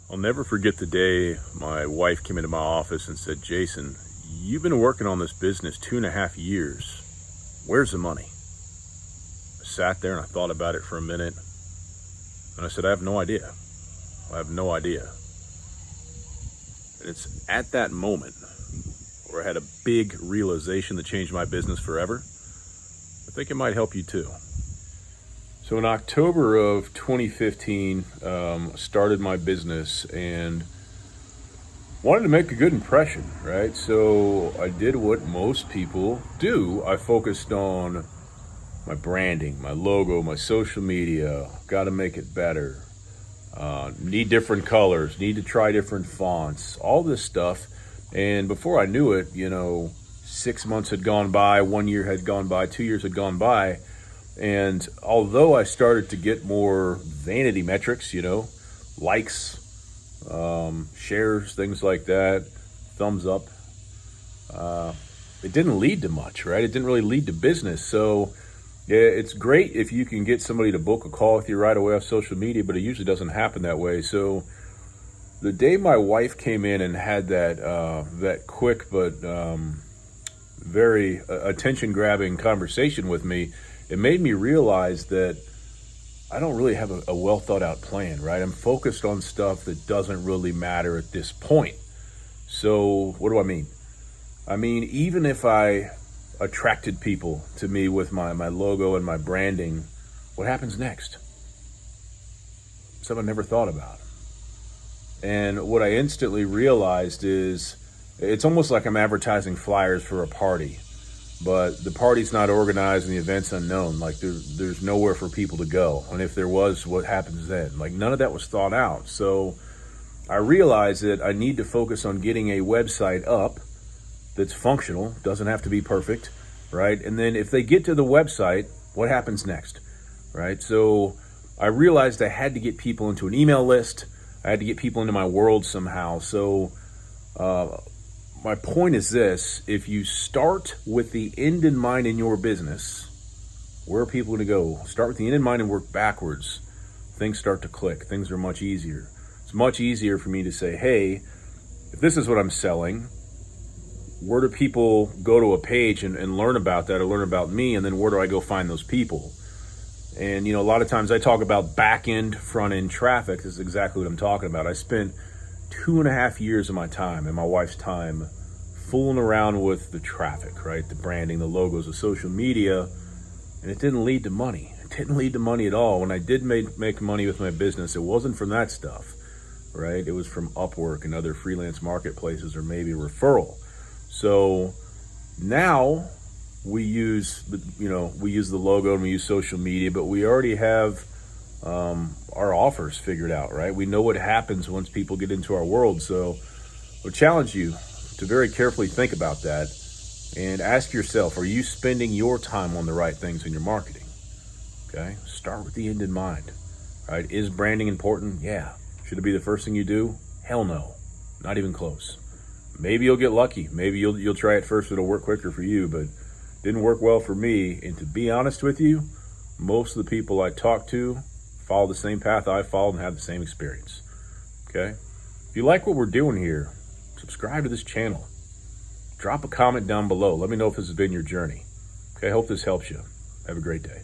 I'll never forget the day my wife came into my office and said, "Jason, you've been working on this business 2.5 years. Where's the money?" I sat there and I thought about it for a minute. And I said, "I have no idea. I have no idea." And it's at that moment where I had a big realization that changed my business forever. I think it might help you too. So in October of 2015, started my business and wanted to make a good impression, right? So I did what most people do. I focused on my branding, my logo, my social media. Got to make it better. Need different colors, need to try different fonts, all this stuff. And before I knew it, 6 months had gone by, 1 year had gone by, 2 years had gone by. And although I started to get more vanity metrics, likes, shares, things like that, thumbs up, it didn't lead to much, right? It didn't really lead to business. So yeah, it's great if you can get somebody to book a call with you right away off social media, but it usually doesn't happen that way. So the day my wife came in and had that quick but very attention-grabbing conversation with me, it made me realize that I don't really have a well-thought-out plan, right? I'm focused on stuff that doesn't really matter at this point. So what do I mean? I mean, even if I attracted people to me with my logo and my branding, what happens next? Something I never thought about. And what I instantly realized is it's almost like I'm advertising flyers for a party, but the party's not organized and the event's unknown. Like there's nowhere for people to go. And if there was, what happens then? Like none of that was thought out. So I realized that I need to focus on getting a website up that's functional, doesn't have to be perfect, right? And then if they get to the website, what happens next, right? So I realized I had to get people into an email list. I had to get people into my world somehow. So my point is this: if you start with the end in mind in your business, where are people going to go? Start with the end in mind and work backwards. Things start to click. Things are much easier. It's much easier for me to say, hey, if this is what I'm selling, where do people go to a page and learn about that or learn about me? And then where do I go find those people? And, a lot of times I talk about back end, front end traffic. This is exactly what I'm talking about. I spent 2.5 years of my time and my wife's time fooling around with the traffic, right? The branding, the logos, the social media, and it didn't lead to money. It didn't lead to money at all. When I did make money with my business, it wasn't from that stuff, right? It was from Upwork and other freelance marketplaces or maybe referral. So now we use the logo and we use social media, but we already have our offers figured out, right? We know what happens once people get into our world. So I'll challenge you to very carefully think about that and ask yourself, are you spending your time on the right things in your marketing? Okay, start with the end in mind, right? Is branding important? Yeah. Should it be the first thing you do? Hell no, not even close. Maybe you'll get lucky. Maybe you'll try it first. It'll work quicker for you, but didn't work well for me. And to be honest with you, most of the people I talk to follow the same path I followed and have the same experience. Okay? If you like what we're doing here, subscribe to this channel. Drop a comment down below. Let me know if this has been your journey. Okay, I hope this helps you. Have a great day.